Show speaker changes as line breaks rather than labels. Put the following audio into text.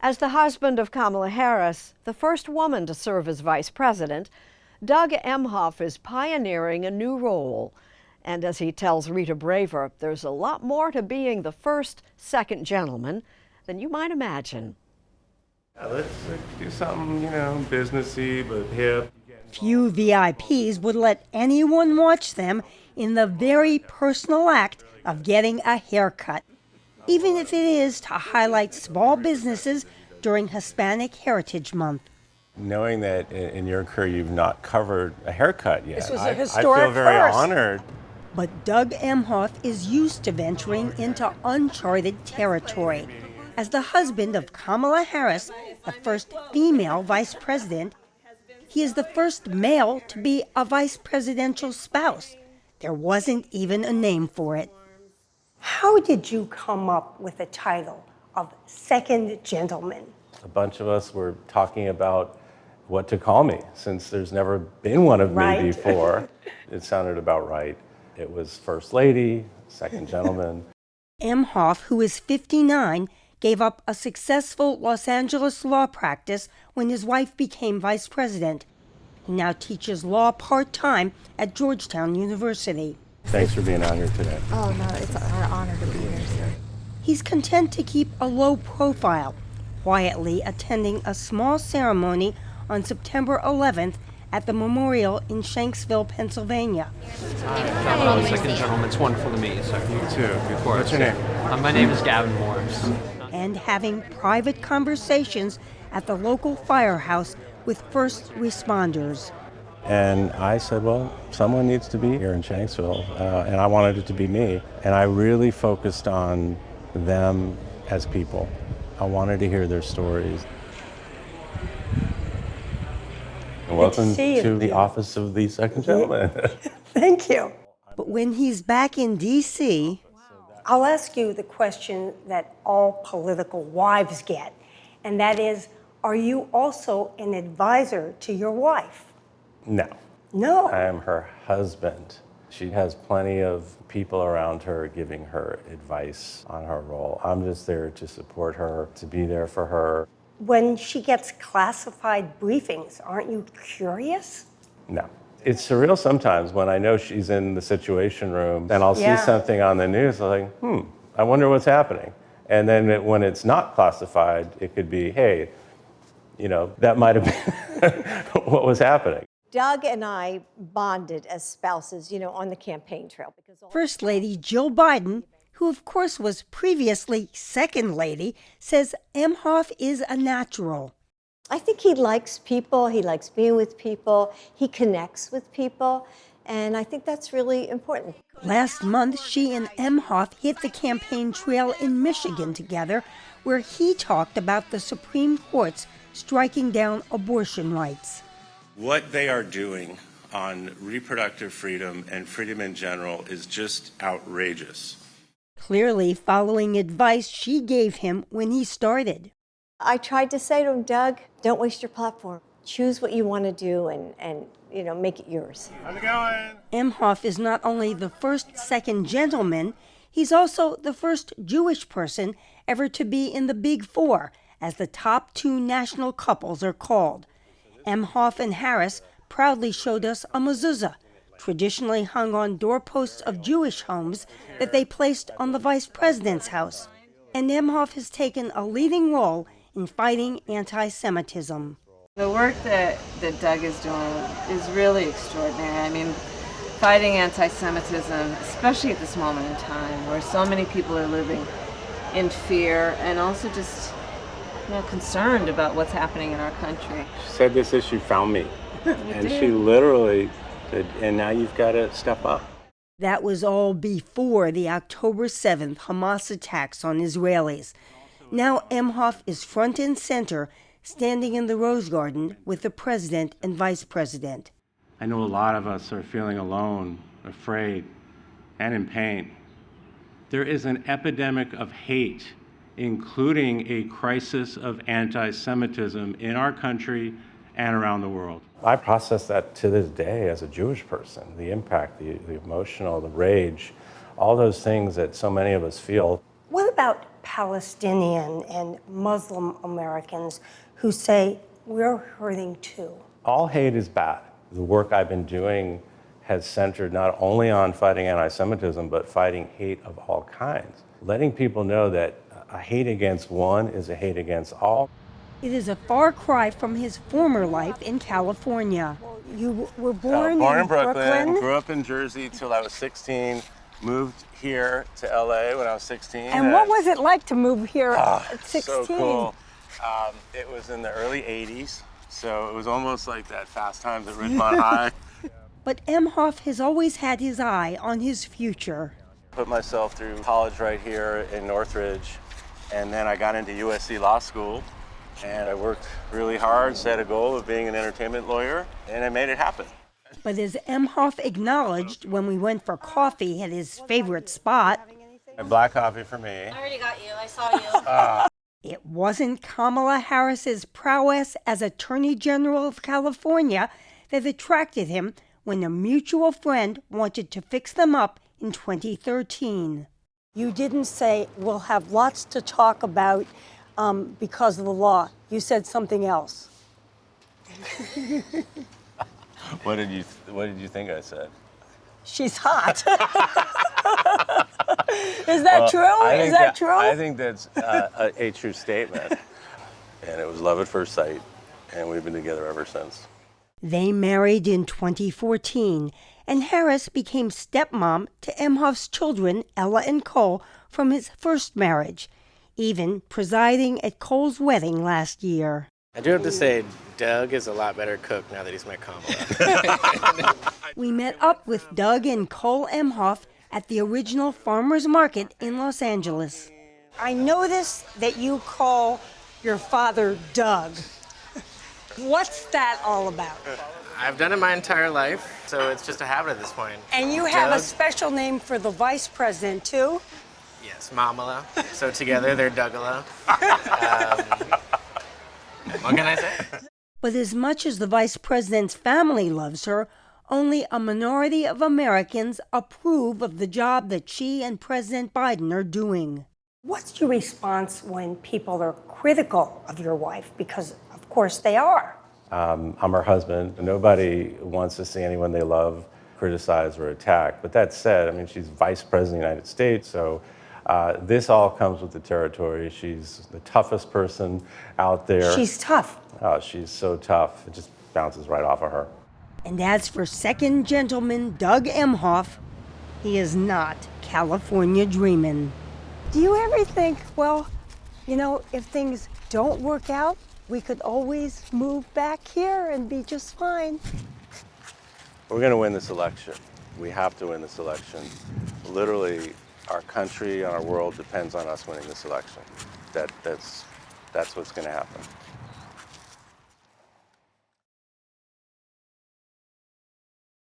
As the husband of Kamala Harris, the first woman to serve as vice president, Doug Emhoff is pioneering a new role. And as he tells Rita Braver, there's a lot more to being the first second gentleman than you might imagine.
Let's do something, businessy but hip.
Few VIPs would let anyone watch them in the very personal act of getting a haircut, even if it is to highlight small businesses during Hispanic Heritage Month.
Knowing that in your career you've not covered a haircut yet,
This was a historic
I feel very
first.
honored.
But Doug Emhoff is used to venturing into uncharted territory. As the husband of Kamala Harris, the first female vice president, he is the first male to be a vice presidential spouse. There wasn't even a name for it. How did you come up with the title of second gentleman?
A bunch of us were talking about what to call me, since there's never been one of me before. It sounded about right. It was First Lady, Second Gentleman.
Emhoff, who is 59, gave up a successful Los Angeles law practice when his wife became vice president. He now teaches law part-time at Georgetown University.
Thanks for being out here today.
Oh, no, it's our honor to be here, sir.
He's content to keep a low profile, quietly attending a small ceremony on September 11th at the memorial in Shanksville, Pennsylvania.
Hi, I'm the second gentleman. It's wonderful to meet you, sir.
You too.
Of course.
What's your name?
My name is Gavin Morris.
And having private conversations at the local firehouse with first responders.
And I said, well, someone needs to be here in Shanksville, and I wanted it to be me. And I really focused on them as people. I wanted to hear their stories. And welcome to the office of the second gentleman.
Thank you. But when he's back in D.C., I'll ask you the question that all political wives get, and that is, are you also an advisor to your wife?
No.
No.
I am her husband. She has plenty of people around her giving her advice on her role. I'm just there to support her, to be there for her.
When she gets classified briefings, aren't you curious?
No. It's surreal sometimes when I know she's in the Situation Room and I'll see something on the news, I'm like, I wonder what's happening. And then when it's not classified, it could be, hey, that might have been what was happening.
Doug and I bonded as spouses, on the campaign trail.
First Lady Jill Biden, who of course was previously Second Lady, says Emhoff is a natural.
I think he likes people. He likes being with people. He connects with people. And I think that's really important.
Last month, she and Emhoff hit the campaign trail in Michigan together, where he talked about the Supreme Court's striking down abortion rights.
What they are doing on reproductive freedom and freedom in general is just outrageous.
Clearly following advice she gave him when he started.
I tried to say to him, Doug, don't waste your platform. Choose what you want to do and make it yours.
How's it going?
Emhoff is not only the first second gentleman, he's also the first Jewish person ever to be in the Big Four, as the top two national couples are called. Emhoff and Harris proudly showed us a mezuzah, traditionally hung on doorposts of Jewish homes that they placed on the vice president's house. And Emhoff has taken a leading role in fighting anti-Semitism.
The work that Doug is doing is really extraordinary. I mean, fighting anti-Semitism, especially at this moment in time, where so many people are living in fear and also just concerned about what's happening in our country.
She said this issue found me. And she literally said, and now you've got to step up.
That was all before the October 7th Hamas attacks on Israelis. Now Emhoff is front and center, standing in the Rose Garden with the president and vice president.
I know a lot of us are feeling alone, afraid, and in pain. There is an epidemic of hate, including a crisis of anti-Semitism in our country and around the world. I process that to this day as a Jewish person, the impact, the emotional, the rage, all those things that so many of us feel.
What about Palestinian and Muslim Americans who say, we're hurting too?
All hate is bad. The work I've been doing has centered not only on fighting anti-Semitism, but fighting hate of all kinds. Letting people know that a hate against one is a hate against all.
It is a far cry from his former life in California. You were born
in Brooklyn, grew up in Jersey till I was 16, moved here to LA when I was 16.
And what was it like to move here at 16?
So cool. It was in the early 80s, so it was almost like that Fast Times at Ridgemont High.
But Emhoff has always had his eye on his future.
Put myself through college right here in Northridge, and then I got into USC Law School, and I worked really hard, set a goal of being an entertainment lawyer, and I made it happen.
But as Emhoff acknowledged when we went for coffee at his favorite spot,
Black coffee for me.
I already got you. I saw you.
it wasn't Kamala Harris's prowess as Attorney General of California that attracted him when a mutual friend wanted to fix them up in 2013. You didn't say, we'll have lots to talk about because of the law. You said something else.
What did you think I said?
She's hot. Is that true? Is that true?
I think that's a true statement. And it was love at first sight, and we've been together ever since.
They married in 2014, and Harris became stepmom to Emhoff's children, Ella and Cole, from his first marriage, even presiding at Cole's wedding last year.
I do have to say, Doug is a lot better cook now that he's met Kamala.
We met up with Doug and Cole Emhoff at the original Farmers Market in Los Angeles. I noticed that you call your father Doug. What's that all about?
I've done it my entire life, so it's just a habit at this point.
And you have
Doug?
a special name for the vice president, too?
Yes, Mamala. So together they're Dougala. What can I say?
But as much as the vice president's family loves her, only a minority of Americans approve of the job that she and President Biden are doing. What's your response when people are critical of your wife? Because, of course, they are.
I'm her husband. Nobody wants to see anyone they love criticized or attacked. But that said, I mean, she's vice president of the United States, so this all comes with the territory. She's the toughest person out there.
She's tough.
Oh, she's so tough. It just bounces right off of her.
And as for second gentleman Doug Emhoff, he is not California dreamin'. Do you ever think, well, you know, if things don't work out, we could always move back here and be just fine?
We're going to win this election. We have to win this election. Literally, our country and our world depends on us winning this election. That's what's going to happen.